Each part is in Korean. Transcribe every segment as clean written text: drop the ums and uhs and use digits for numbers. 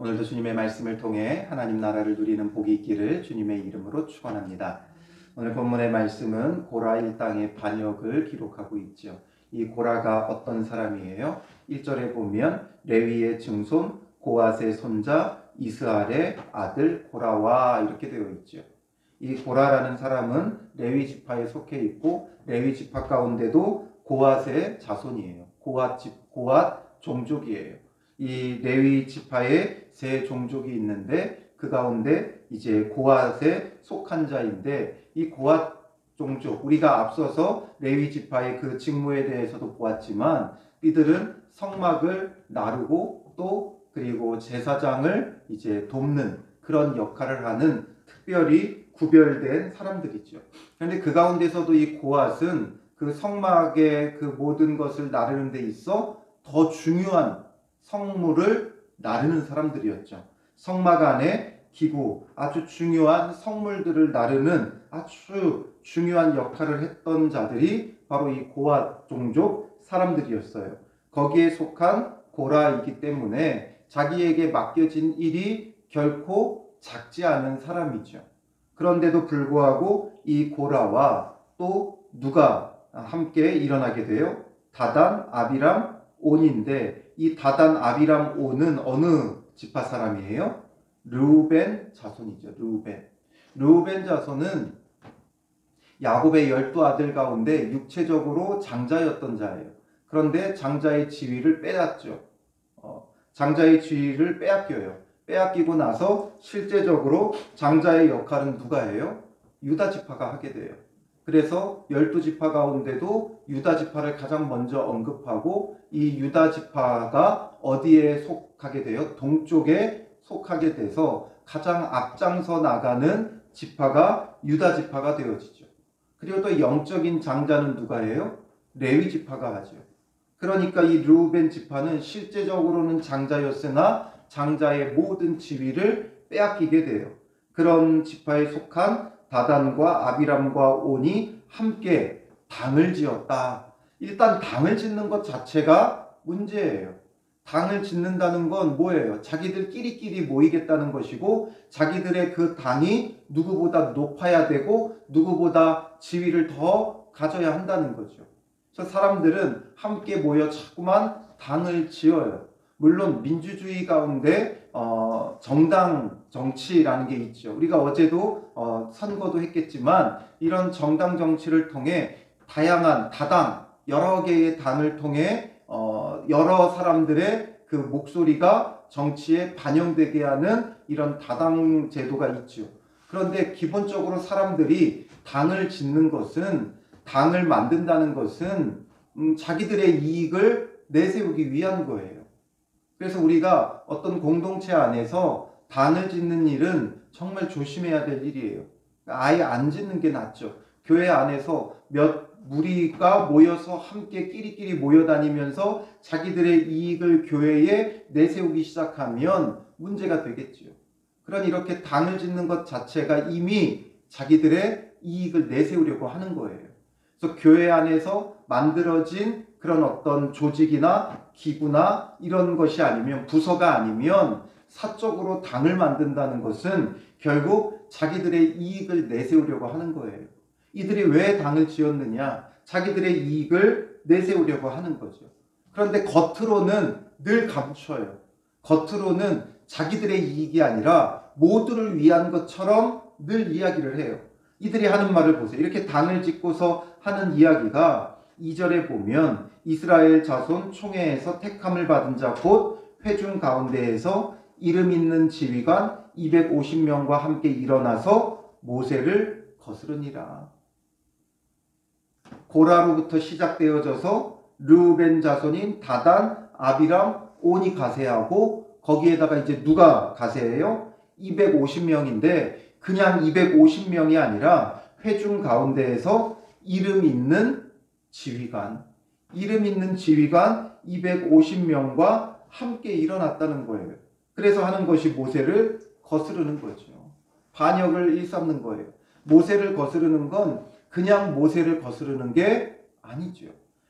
오늘도 주님의 말씀을 통해 하나님 나라를 누리는 복이 있기를 주님의 이름으로 축원합니다. 오늘 본문의 말씀은 고라 일당의 반역을 기록하고 있죠. 이 고라가 어떤 사람이에요? 1절에 보면 레위의 증손 고앗의 손자 이스알의 아들 고라와 이렇게 되어 있죠. 이 고라라는 사람은 레위 지파에 속해 있고 레위 지파 가운데도 고앗의 자손이에요. 고앗 종족이에요. 이 레위 지파에 세 종족이 있는데 그 가운데 이제 고앗에 속한 자인데 이 고앗 종족, 우리가 앞서서 레위 지파의 그 직무에 대해서도 보았지만 이들은 성막을 나르고 또 그리고 제사장을 이제 돕는 그런 역할을 하는 특별히 구별된 사람들이죠. 그런데 그 가운데서도 이 고앗은 그 성막의 그 모든 것을 나르는 데 있어 더 중요한 성물을 나르는 사람들이었죠. 성막 안에 기구, 아주 중요한 성물들을 나르는 아주 중요한 역할을 했던 자들이 바로 이 고앗 종족 사람들이었어요. 거기에 속한 고라이기 때문에 자기에게 맡겨진 일이 결코 작지 않은 사람이죠. 그런데도 불구하고 이 고라와 또 누가 함께 일어나게 돼요? 다단, 아비람, 온인데 이 다단, 아비람, 온은 어느 지파 사람이에요? 르우벤 자손이죠. 르우벤 자손은 야곱의 12아들 가운데 육체적으로 장자였던 자예요. 그런데 장자의 지위를 빼앗죠. 장자의 지위를 빼앗겨요. 빼앗기고 나서 실제적으로 장자의 역할은 누가 해요? 유다 지파가 하게 돼요. 그래서 12지파 가운데도 유다 지파를 가장 먼저 언급하고 이 유다 지파가 어디에 속하게 돼요? 동쪽에 속하게 돼서 가장 앞장서 나가는 지파가 유다 지파가 되어지죠. 그리고 또 영적인 장자는 누가 해요? 레위 지파가 하죠. 그러니까 이 르우벤 지파는 실제적으로는 장자였으나 장자의 모든 지위를 빼앗기게 돼요. 그런 지파에 속한 다단과 아비람과 온이 함께 당을 지었다. 일단 당을 짓는 것 자체가 문제예요. 당을 짓는다는 건 뭐예요? 자기들끼리끼리 모이겠다는 것이고 자기들의 그 당이 누구보다 높아야 되고 누구보다 지위를 더 가져야 한다는 거죠. 그래서 사람들은 함께 모여 자꾸만 당을 지어요. 물론 민주주의 가운데 정당 정치라는 게 있죠. 우리가 어제도 선거도 했겠지만 이런 정당 정치를 통해 다양한 다당, 여러 개의 당을 통해 여러 사람들의 그 목소리가 정치에 반영되게 하는 이런 다당 제도가 있죠. 그런데 기본적으로 사람들이 당을 짓는 것은, 당을 만든다는 것은 자기들의 이익을 내세우기 위한 거예요. 그래서 우리가 어떤 공동체 안에서 당을 짓는 일은 정말 조심해야 될 일이에요. 아예 안 짓는 게 낫죠. 교회 안에서 무리가 모여서 함께 끼리끼리 모여다니면서 자기들의 이익을 교회에 내세우기 시작하면 문제가 되겠지요. 그러니 이렇게 당을 짓는 것 자체가 이미 자기들의 이익을 내세우려고 하는 거예요. 그래서 교회 안에서 만들어진 그런 어떤 조직이나 기구나 이런 것이 아니면, 부서가 아니면 사적으로 당을 만든다는 것은 결국 자기들의 이익을 내세우려고 하는 거예요. 이들이 왜 당을 지었느냐? 자기들의 이익을 내세우려고 하는 거죠. 그런데 겉으로는 늘 감춰요. 겉으로는 자기들의 이익이 아니라 모두를 위한 것처럼 늘 이야기를 해요. 이들이 하는 말을 보세요. 이렇게 당을 짓고서 하는 이야기가 2절에 보면 이스라엘 자손 총회에서 택함을 받은 자 곧 회중 가운데에서 이름 있는 지휘관 250명과 함께 일어나서 모세를 거스르니라. 고라로부터 시작되어져서 르우벤 자손인 다단, 아비람, 온이 가세하고 거기에다가 이제 누가 가세해요? 250명인데 그냥 250명이 아니라 회중 가운데에서 이름 있는 지휘관 250명과 함께 일어났다는 거예요. 그래서 하는 것이 모세를 거스르는 거죠. 반역을 일삼는 거예요. 모세를 거스르는 건 그냥 모세를 거스르는 게 아니죠.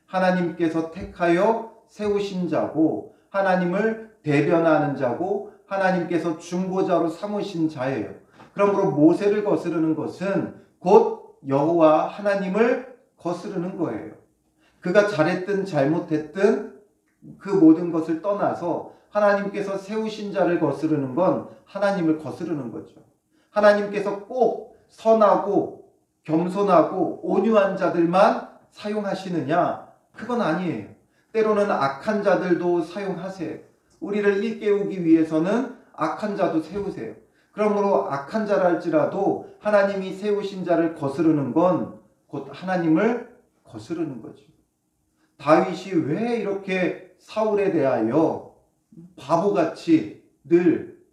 하나님께서 택하여 세우신 자고 하나님을 대변하는 자고 하나님께서 중보자로 삼으신 자예요. 그러므로 모세를 거스르는 것은 곧 여호와 하나님을 거스르는 거예요. 그가 잘했든 잘못했든 그 모든 것을 떠나서 하나님께서 세우신 자를 거스르는 건 하나님을 거스르는 거죠. 하나님께서 꼭 선하고 겸손하고 온유한 자들만 사용하시느냐? 그건 아니에요. 때로는 악한 자들도 사용하세요. 우리를 일깨우기 위해서는 악한 자도 세우세요. 그러므로 악한 자랄지라도 하나님이 세우신 자를 거스르는 건 곧 하나님을 거스르는 거죠. 다윗이 왜 이렇게 사울에 대하여 바보같이 늘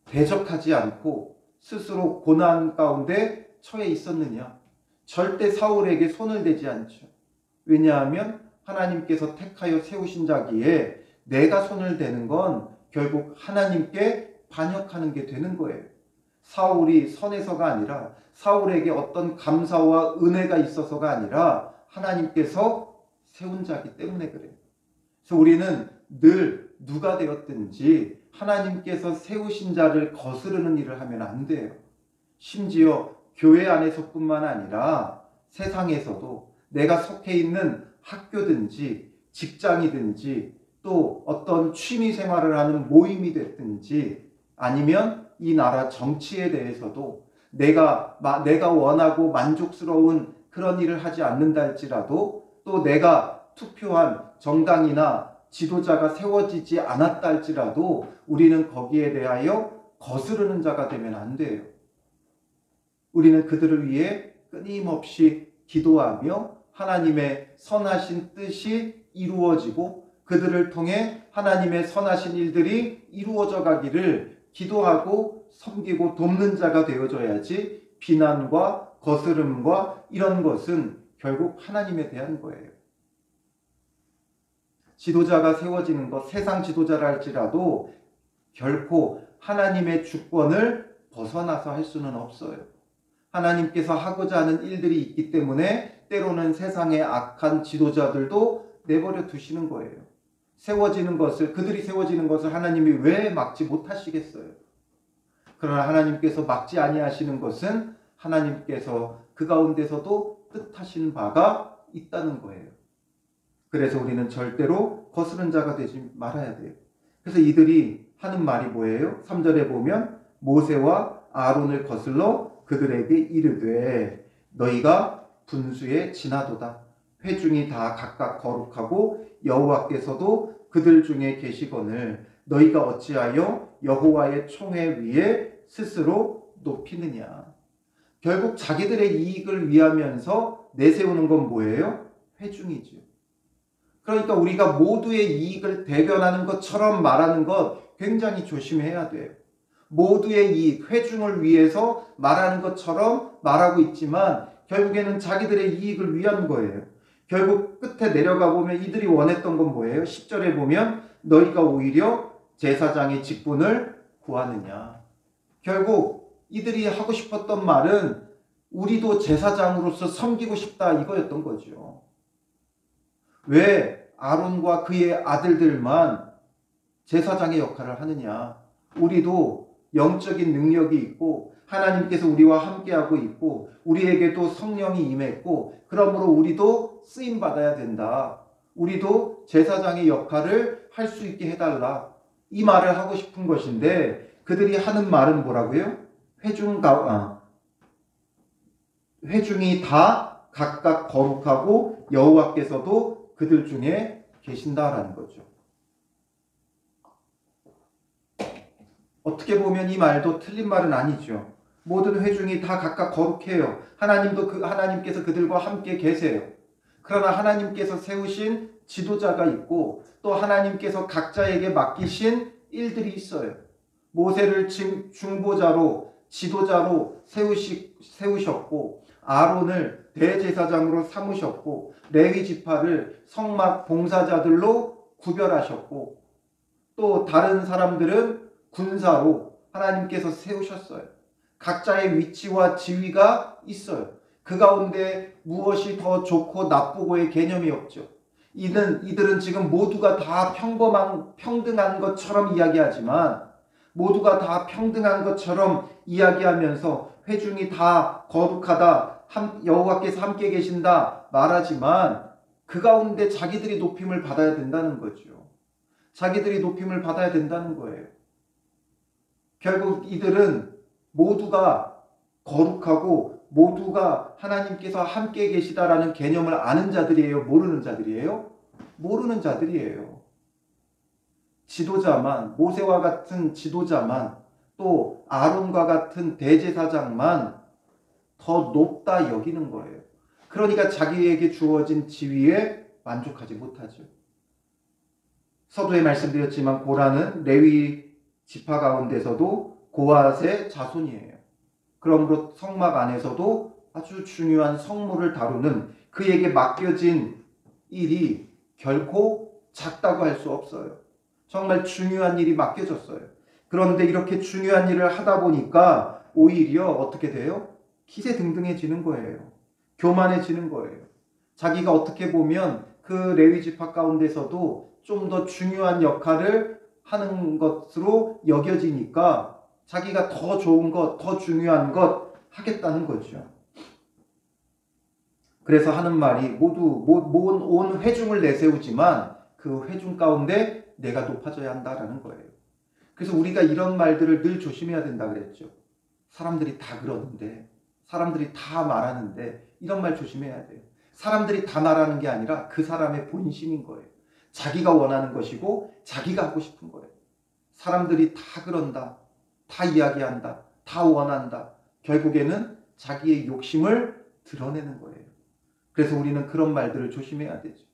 대적하지 않고 스스로 고난 가운데 처해 있었느냐? 절대 사울에게 손을 대지 않죠. 왜냐하면 하나님께서 택하여 세우신 자기에 내가 손을 대는 건 결국 하나님께 반역하는 게 되는 거예요. 사울이 선해서가 아니라 사울에게 어떤 감사와 은혜가 있어서가 아니라 하나님께서 세운 자기 때문에 그래요. 그래서 우리는 늘 누가 되었든지 하나님께서 세우신 자를 거스르는 일을 하면 안 돼요. 심지어 교회 안에서뿐만 아니라 세상에서도 내가 속해 있는 학교든지 직장이든지 또 어떤 취미 생활을 하는 모임이 됐든지 아니면 이 나라 정치에 대해서도 내가 원하고 만족스러운 그런 일을 하지 않는다 할지라도 또 내가 투표한 정당이나 지도자가 세워지지 않았다 할지라도 우리는 거기에 대하여 거스르는 자가 되면 안 돼요. 우리는 그들을 위해 끊임없이 기도하며 하나님의 선하신 뜻이 이루어지고 그들을 통해 하나님의 선하신 일들이 이루어져 가기를 기도하고 섬기고 돕는 자가 되어줘야지 비난과 거스름과 이런 것은 결국 하나님에 대한 거예요. 지도자가 세워지는 것, 세상 지도자라 할지라도 결코 하나님의 주권을 벗어나서 할 수는 없어요. 하나님께서 하고자 하는 일들이 있기 때문에 때로는 세상의 악한 지도자들도 내버려 두시는 거예요. 그들이 세워지는 것을 하나님이 왜 막지 못하시겠어요? 그러나 하나님께서 막지 아니하시는 것은 하나님께서 그 가운데서도 뜻하신 바가 있다는 거예요. 그래서 우리는 절대로 거스른 자가 되지 말아야 돼요. 그래서 이들이 하는 말이 뭐예요? 3절에 보면 모세와 아론을 거슬러 그들에게 이르되 너희가 분수에 지나도다. 회중이 다 각각 거룩하고 여호와께서도 그들 중에 계시거늘 너희가 어찌하여 여호와의 총회 위에 스스로 높이느냐. 결국 자기들의 이익을 위하면서 내세우는 건 뭐예요? 회중이죠. 그러니까 우리가 모두의 이익을 대변하는 것처럼 말하는 것 굉장히 조심해야 돼요. 모두의 이익, 회중을 위해서 말하는 것처럼 말하고 있지만 결국에는 자기들의 이익을 위한 거예요. 결국 끝에 내려가 보면 이들이 원했던 건 뭐예요? 10절에 보면 너희가 오히려 제사장의 직분을 구하느냐. 결국 이들이 하고 싶었던 말은 우리도 제사장으로서 섬기고 싶다 이거였던 거죠. 왜 아론과 그의 아들들만 제사장의 역할을 하느냐. 우리도 영적인 능력이 있고 하나님께서 우리와 함께하고 있고 우리에게도 성령이 임했고 그러므로 우리도 쓰임받아야 된다. 우리도 제사장의 역할을 할 수 있게 해달라. 이 말을 하고 싶은 것인데 그들이 하는 말은 뭐라고요? 회중이 다 각각 거룩하고 여호와께서도 그들 중에 계신다라는 거죠. 어떻게 보면 이 말도 틀린 말은 아니죠. 모든 회중이 다 각각 거룩해요. 하나님께서 그들과 함께 계세요. 그러나 하나님께서 세우신 지도자가 있고 또 하나님께서 각자에게 맡기신 일들이 있어요. 모세를 중보자로 지도자로 세우셨고 아론을 대제사장으로 삼으셨고 레위 지파를 성막 봉사자들로 구별하셨고 또 다른 사람들은 군사로 하나님께서 세우셨어요. 각자의 위치와 지위가 있어요. 그 가운데 무엇이 더 좋고 나쁘고의 개념이 없죠. 이들은 지금 모두가 다 평등한 것처럼 이야기하지만, 모두가 다 평등한 것처럼 이야기하면서 회중이 다 거룩하다, 여호와께서 함께 계신다 말하지만 그 가운데 자기들이 높임을 받아야 된다는 거죠. 자기들이 높임을 받아야 된다는 거예요. 결국 이들은 모두가 거룩하고 모두가 하나님께서 함께 계시다라는 개념을 아는 자들이에요? 모르는 자들이에요? 모르는 자들이에요. 지도자만, 모세와 같은 지도자만, 또 아론과 같은 대제사장만 더 높다 여기는 거예요. 그러니까 자기에게 주어진 지위에 만족하지 못하죠. 서두에 말씀드렸지만 고라는 레위 지파 가운데서도 고핫의 자손이에요. 그러므로 성막 안에서도 아주 중요한 성물을 다루는 그에게 맡겨진 일이 결코 작다고 할 수 없어요. 정말 중요한 일이 맡겨졌어요. 그런데 이렇게 중요한 일을 하다 보니까 오히려 어떻게 돼요? 기세등등해지는 거예요. 교만해지는 거예요. 자기가 어떻게 보면 그 레위 지파 가운데서도 좀 더 중요한 역할을 하는 것으로 여겨지니까 자기가 더 좋은 것, 더 중요한 것 하겠다는 거죠. 그래서 하는 말이 모두 온 회중을 내세우지만 그 회중 가운데 내가 높아져야 한다라는 거예요. 그래서 우리가 이런 말들을 늘 조심해야 된다 그랬죠. 사람들이 다 그러는데, 사람들이 다 말하는데 이런 말 조심해야 돼요. 사람들이 다 말하는 게 아니라 그 사람의 본심인 거예요. 자기가 원하는 것이고 자기가 하고 싶은 거예요. 사람들이 다 그런다, 다 이야기한다, 다 원한다. 결국에는 자기의 욕심을 드러내는 거예요. 그래서 우리는 그런 말들을 조심해야 되죠.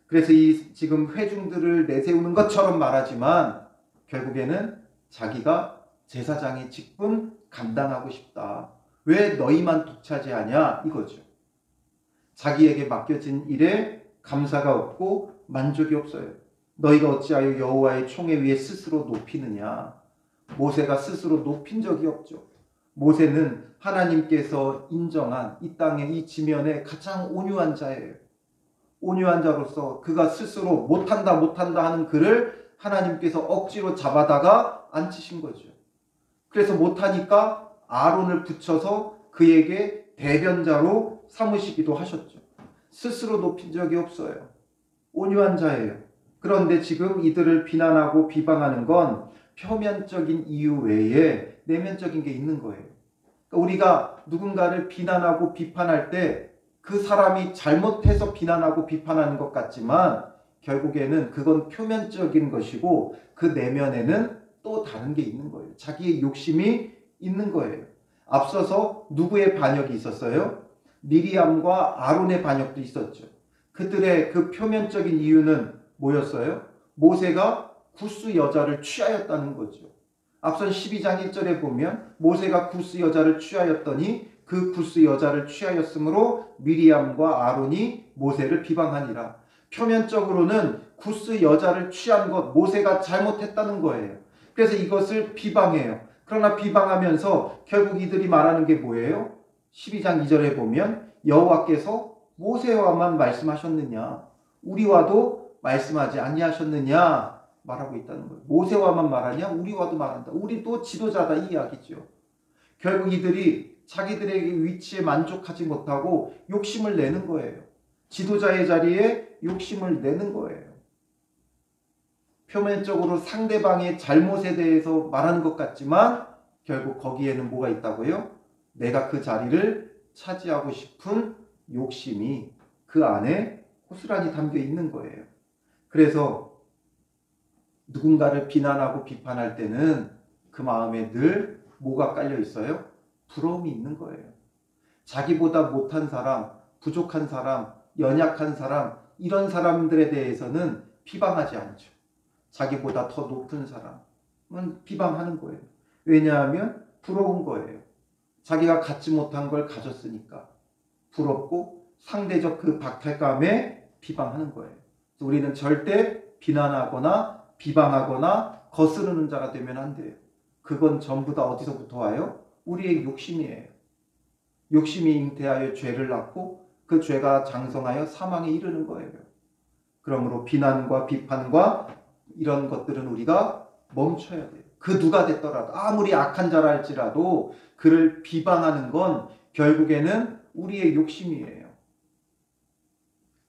그래서 지금 회중들을 내세우는 것처럼 말하지만 결국에는 자기가 제사장의 직분 감당하고 싶다. 왜 너희만 독차지하냐 이거죠. 자기에게 맡겨진 일에 감사가 없고 만족이 없어요. 너희가 어찌하여 여호와의 총회 위에 스스로 높이느냐. 모세가 스스로 높인 적이 없죠. 모세는 하나님께서 인정한 이 땅의 이 지면에 가장 온유한 자예요. 온유한 자로서 그가 스스로 못한다 하는 그를 하나님께서 억지로 잡아다가 앉히신 거죠. 그래서 못하니까 아론을 붙여서 그에게 대변자로 삼으시기도 하셨죠. 스스로 높인 적이 없어요. 온유한 자예요. 그런데 지금 이들을 비난하고 비방하는 건 표면적인 이유 외에 내면적인 게 있는 거예요. 그러니까 우리가 누군가를 비난하고 비판할 때 그 사람이 잘못해서 비난하고 비판하는 것 같지만 결국에는 그건 표면적인 것이고 그 내면에는 또 다른 게 있는 거예요. 자기의 욕심이 있는 거예요. 앞서서 누구의 반역이 있었어요? 미리암과 아론의 반역도 있었죠. 그들의 그 표면적인 이유는 뭐였어요? 모세가 구스 여자를 취하였다는 거죠. 앞선 12장 1절에 보면 모세가 구스 여자를 취하였더니 그 구스 여자를 취하였으므로 미리암과 아론이 모세를 비방하니라. 표면적으로는 구스 여자를 취한 것 모세가 잘못했다는 거예요. 그래서 이것을 비방해요. 그러나 비방하면서 결국 이들이 말하는 게 뭐예요? 12장 2절에 보면 여호와께서 모세와만 말씀하셨느냐 우리와도 말씀하지 아니하셨느냐 말하고 있다는 거예요. 모세와만 말하냐 우리와도 말한다. 우리도 지도자다 이 이야기죠. 결국 이들이 자기들의 위치에 만족하지 못하고 욕심을 내는 거예요. 지도자의 자리에 욕심을 내는 거예요. 표면적으로 상대방의 잘못에 대해서 말하는 것 같지만 결국 거기에는 뭐가 있다고요? 내가 그 자리를 차지하고 싶은 욕심이 그 안에 고스란히 담겨 있는 거예요. 그래서 누군가를 비난하고 비판할 때는 그 마음에 늘 뭐가 깔려 있어요? 부러움이 있는 거예요. 자기보다 못한 사람, 부족한 사람, 연약한 사람 이런 사람들에 대해서는 비방하지 않죠. 자기보다 더 높은 사람은 비방하는 거예요. 왜냐하면 부러운 거예요. 자기가 갖지 못한 걸 가졌으니까 부럽고 상대적 그 박탈감에 비방하는 거예요. 그래서 우리는 절대 비난하거나 비방하거나 거스르는 자가 되면 안 돼요. 그건 전부 다 어디서부터 와요? 우리의 욕심이에요. 욕심이 잉태하여 죄를 낳고 그 죄가 장성하여 사망에 이르는 거예요. 그러므로 비난과 비판과 이런 것들은 우리가 멈춰야 돼요. 그 누가 됐더라도 아무리 악한 자라 할지라도 그를 비방하는 건 결국에는 우리의 욕심이에요.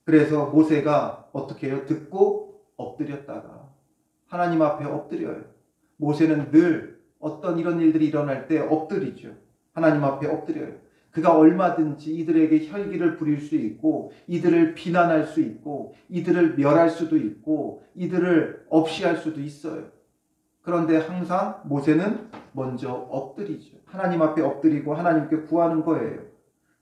그래서 모세가 어떻게 해요? 듣고 엎드렸다가 하나님 앞에 엎드려요. 모세는 늘 어떤 이런 일들이 일어날 때 엎드리죠. 하나님 앞에 엎드려요. 그가 얼마든지 이들에게 혈기를 부릴 수 있고 이들을 비난할 수 있고 이들을 멸할 수도 있고 이들을 없이할 수도 있어요. 그런데 항상 모세는 먼저 엎드리죠. 하나님 앞에 엎드리고 하나님께 구하는 거예요.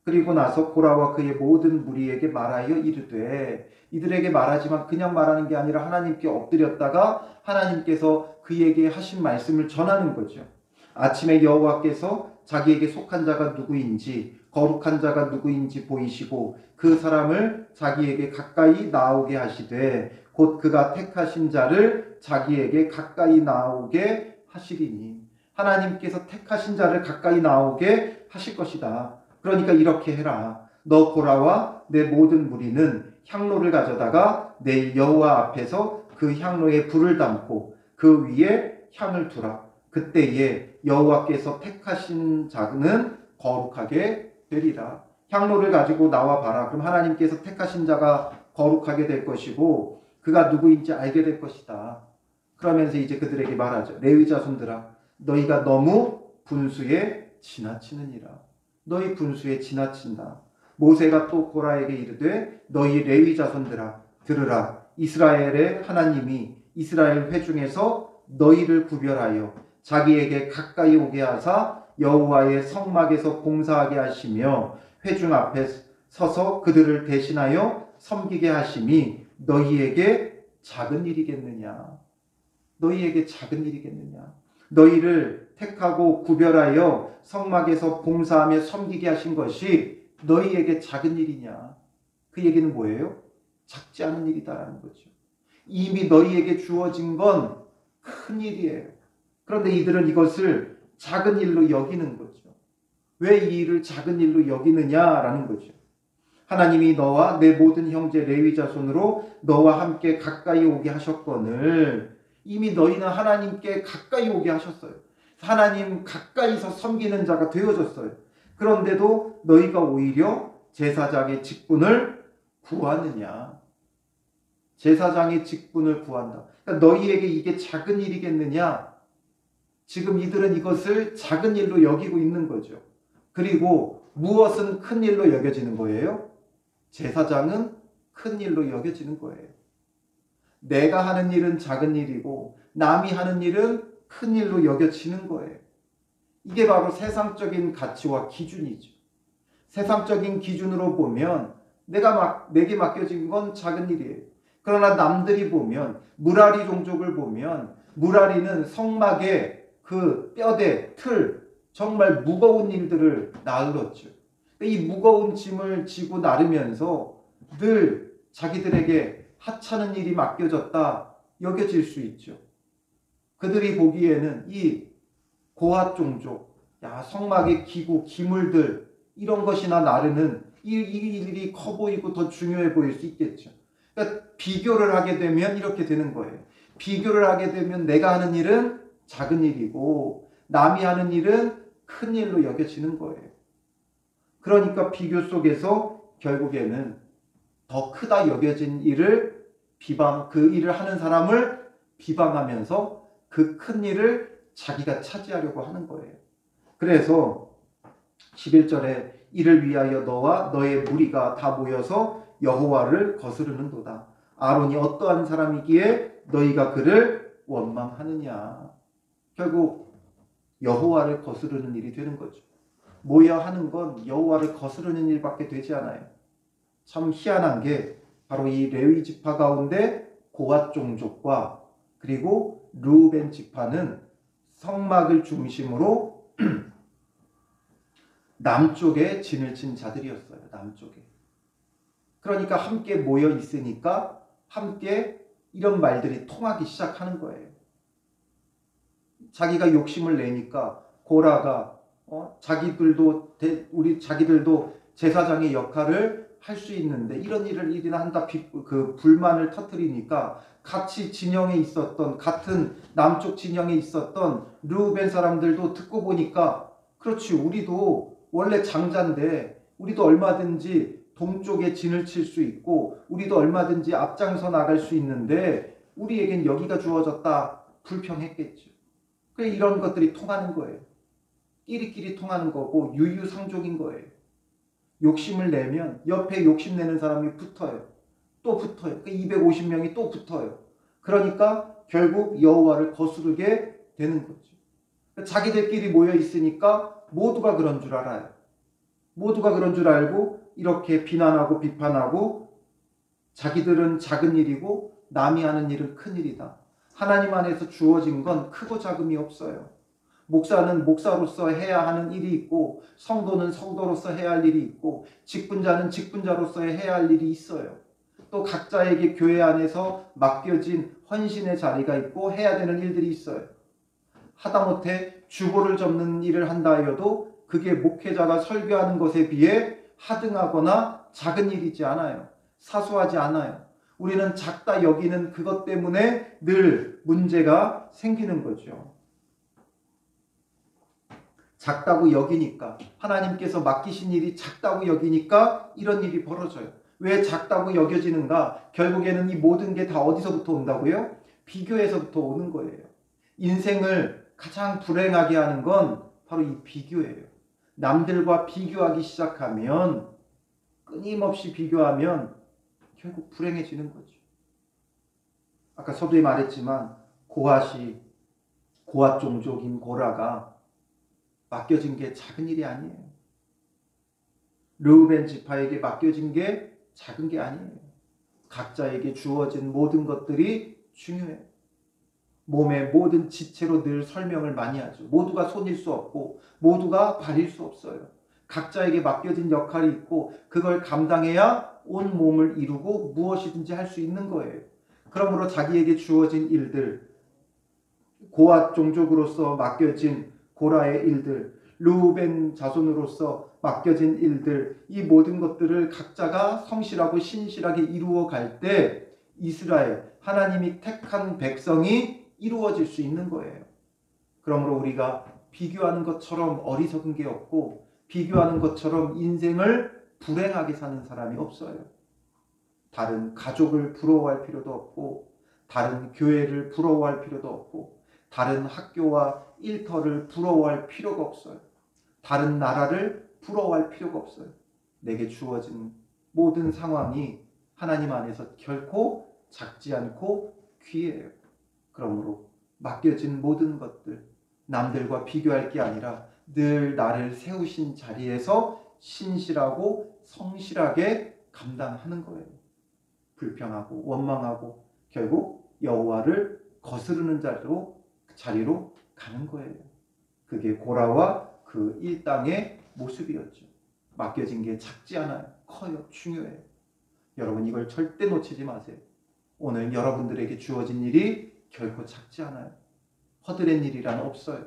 그리고 나서 고라와 그의 모든 무리에게 말하여 이르되, 이들에게 말하지만 그냥 말하는 게 아니라 하나님께 엎드렸다가 하나님께서 그에게 하신 말씀을 전하는 거죠. 아침에 여호와께서 자기에게 속한 자가 누구인지 거룩한 자가 누구인지 보이시고 그 사람을 자기에게 가까이 나오게 하시되 곧 그가 택하신 자를 자기에게 가까이 나오게 하시리니, 하나님께서 택하신 자를 가까이 나오게 하실 것이다. 그러니까 이렇게 해라. 너 고라와 내 모든 무리는 향로를 가져다가 내일 여호와 앞에서 그 향로에 불을 담고 그 위에 향을 두라. 그때에 여호와께서 택하신 자는 거룩하게 되리라. 향로를 가지고 나와 봐라. 그럼 하나님께서 택하신 자가 거룩하게 될 것이고 그가 누구인지 알게 될 것이다. 그러면서 이제 그들에게 말하죠. 레위 자손들아, 너희가 너무 분수에 지나치느니라. 너희 분수에 지나친다. 모세가 또 고라에게 이르되, 너희 레위 자손들아 들으라. 이스라엘의 하나님이 이스라엘 회중에서 너희를 구별하여 자기에게 가까이 오게 하사 여호와의 성막에서 봉사하게 하시며 회중 앞에 서서 그들을 대신하여 섬기게 하심이 너희에게 작은 일이겠느냐. 너희에게 작은 일이겠느냐. 너희를 택하고 구별하여 성막에서 봉사하며 섬기게 하신 것이 너희에게 작은 일이냐. 그 얘기는 뭐예요? 작지 않은 일이다라는 거죠. 이미 너희에게 주어진 건 큰 일이에요. 그런데 이들은 이것을 작은 일로 여기는 거죠. 왜 이 일을 작은 일로 여기느냐라는 거죠. 하나님이 너와 내 모든 형제 레위 자손으로 너와 함께 가까이 오게 하셨거늘, 이미 너희는 하나님께 가까이 오게 하셨어요. 하나님 가까이서 섬기는 자가 되어졌어요. 그런데도 너희가 오히려 제사장의 직분을 구하느냐. 제사장의 직분을 구한다. 그러니까 너희에게 이게 작은 일이겠느냐. 지금 이들은 이것을 작은 일로 여기고 있는 거죠. 그리고 무엇은 큰 일로 여겨지는 거예요? 제사장은 큰 일로 여겨지는 거예요. 내가 하는 일은 작은 일이고 남이 하는 일은 큰 일로 여겨지는 거예요. 이게 바로 세상적인 가치와 기준이죠. 세상적인 기준으로 보면 내게 맡겨진 건 작은 일이에요. 그러나 남들이 보면, 무라리 종족을 보면 무라리는 성막의 그 뼈대, 틀, 정말 무거운 일들을 나르렀죠. 이 무거운 짐을 지고 나르면서 늘 자기들에게 하찮은 일이 맡겨졌다 여겨질 수 있죠. 그들이 보기에는 이 고핫 종족, 성막의 기구, 기물들 이런 것이나 나르는 이 일이 커 보이고 더 중요해 보일 수 있겠죠. 그러니까 비교를 하게 되면 이렇게 되는 거예요. 비교를 하게 되면 내가 하는 일은 작은 일이고 남이 하는 일은 큰 일로 여겨지는 거예요. 그러니까 비교 속에서 결국에는 더 크다 여겨진 일을 그 일을 하는 사람을 비방하면서 그 큰 일을 자기가 차지하려고 하는 거예요. 그래서 11절에 이를 위하여 너와 너의 무리가 다 모여서 여호와를 거스르는도다. 아론이 어떠한 사람이기에 너희가 그를 원망하느냐. 결국 여호와를 거스르는 일이 되는 거죠. 모여 하는 건 여호와를 거스르는 일밖에 되지 않아요. 참 희한한 게 바로 이 레위 지파 가운데 고핫 종족과 그리고 르우벤 지파는 성막을 중심으로 남쪽에 진을 친 자들이었어요. 남쪽에. 그러니까 함께 모여 있으니까 함께 이런 말들이 통하기 시작하는 거예요. 자기가 욕심을 내니까 고라가 자기들도 제사장의 역할을 할 수 있는데 이런 일이나 한다 그 불만을 터뜨리니까 같이 진영에 있었던 같은 남쪽 진영에 있었던 르우벤 사람들도 듣고 보니까 그렇지 우리도 원래 장자인데 우리도 얼마든지 동쪽에 진을 칠 수 있고 우리도 얼마든지 앞장서 나갈 수 있는데 우리에겐 여기가 주어졌다 불평했겠죠. 그래 이런 것들이 통하는 거예요. 끼리끼리 통하는 거고 유유상종인 거예요. 욕심을 내면 옆에 욕심내는 사람이 붙어요. 또 붙어요. 250명이 또 붙어요. 그러니까 결국 여호와를 거스르게 되는 거죠. 자기들끼리 모여 있으니까 모두가 그런 줄 알아요. 모두가 그런 줄 알고 이렇게 비난하고 비판하고 자기들은 작은 일이고 남이 하는 일은 큰 일이다. 하나님 안에서 주어진 건 크고 작음이 없어요. 목사는 목사로서 해야 하는 일이 있고 성도는 성도로서 해야 할 일이 있고 직분자는 직분자로서 해야 할 일이 있어요. 또 각자에게 교회 안에서 맡겨진 헌신의 자리가 있고 해야 되는 일들이 있어요. 하다못해 주보를 접는 일을 한다 해도 그게 목회자가 설교하는 것에 비해 하등하거나 작은 일이지 않아요. 사소하지 않아요. 우리는 작다 여기는 그것 때문에 늘 문제가 생기는 거죠. 작다고 여기니까 하나님께서 맡기신 일이 작다고 여기니까 이런 일이 벌어져요. 왜 작다고 여겨지는가? 결국에는 이 모든 게 다 어디서부터 온다고요? 비교에서부터 오는 거예요. 인생을 가장 불행하게 하는 건 바로 이 비교예요. 남들과 비교하기 시작하면 끊임없이 비교하면 결국 불행해지는 거죠. 아까 서두에 말했지만 고앗 종족인 고라가 맡겨진 게 작은 일이 아니에요. 르우벤 지파에게 맡겨진 게 작은 게 아니에요. 각자에게 주어진 모든 것들이 중요해요. 몸의 모든 지체로 늘 설명을 많이 하죠. 모두가 손일 수 없고 모두가 발일 수 없어요. 각자에게 맡겨진 역할이 있고 그걸 감당해야 온 몸을 이루고 무엇이든지 할 수 있는 거예요. 그러므로 자기에게 주어진 일들, 고앗 종족으로서 맡겨진 고라의 일들, 르우벤 자손으로서 맡겨진 일들, 이 모든 것들을 각자가 성실하고 신실하게 이루어 갈 때 이스라엘, 하나님이 택한 백성이 이루어질 수 있는 거예요. 그러므로 우리가 비교하는 것처럼 어리석은 게 없고 비교하는 것처럼 인생을 불행하게 사는 사람이 없어요. 다른 가족을 부러워할 필요도 없고 다른 교회를 부러워할 필요도 없고 다른 학교와 일터를 부러워할 필요가 없어요. 다른 나라를 부러워할 필요가 없어요. 내게 주어진 모든 상황이 하나님 안에서 결코 작지 않고 귀해요. 그러므로 맡겨진 모든 것들 남들과 비교할 게 아니라 늘 나를 세우신 자리에서 신실하고 성실하게 감당하는 거예요. 불평하고 원망하고 결국 여호와를 거스르는 자리로 가는 거예요. 그게 고라와 그 일당의 모습이었죠. 맡겨진 게 작지 않아요. 커요. 중요해요. 여러분 이걸 절대 놓치지 마세요. 오늘 여러분들에게 주어진 일이 결코 작지 않아요. 허드렛 일이란 없어요.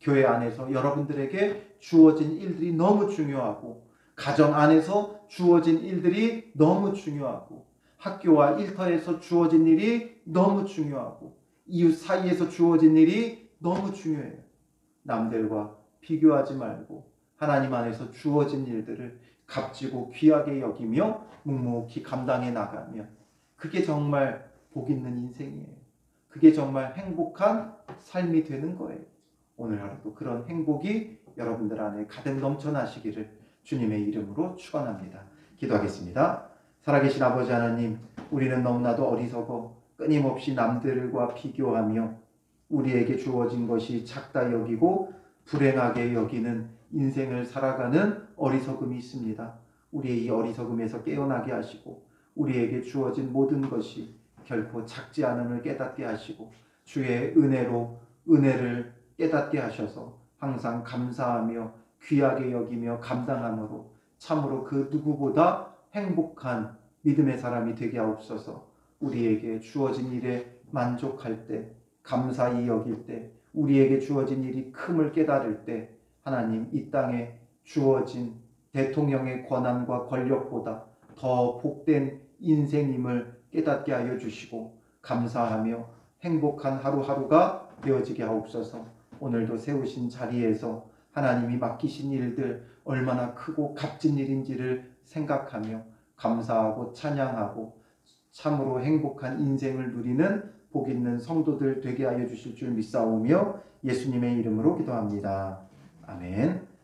교회 안에서 여러분들에게 주어진 일들이 너무 중요하고 가정 안에서 주어진 일들이 너무 중요하고 학교와 일터에서 주어진 일이 너무 중요하고 이웃 사이에서 주어진 일이 너무 중요해요. 남들과 비교하지 말고 하나님 안에서 주어진 일들을 값지고 귀하게 여기며 묵묵히 감당해 나가면 그게 정말 복 있는 인생이에요. 그게 정말 행복한 삶이 되는 거예요. 오늘 하루도 그런 행복이 여러분들 안에 가득 넘쳐나시기를 주님의 이름으로 축원합니다. 기도하겠습니다. 살아계신 아버지 하나님, 우리는 너무나도 어리석어 끊임없이 남들과 비교하며 우리에게 주어진 것이 작다 여기고 불행하게 여기는 인생을 살아가는 어리석음이 있습니다. 우리의 이 어리석음에서 깨어나게 하시고 우리에게 주어진 모든 것이 결코 작지 않음을 깨닫게 하시고 주의 은혜를 깨닫게 하셔서 항상 감사하며 귀하게 여기며 감당함으로 참으로 그 누구보다 행복한 믿음의 사람이 되게 하옵소서. 우리에게 주어진 일에 만족할 때, 감사히 여길 때, 우리에게 주어진 일이 큼을 깨달을 때 하나님 이 땅에 주어진 대통령의 권한과 권력보다 더 복된 인생임을 깨닫게 하여 주시고 감사하며 행복한 하루하루가 되어지게 하옵소서. 오늘도 세우신 자리에서 하나님이 맡기신 일들 얼마나 크고 값진 일인지를 생각하며 감사하고 찬양하고 참으로 행복한 인생을 누리는 복 있는 성도들 되게 하여 주실 줄 믿사오며 예수님의 이름으로 기도합니다. 아멘.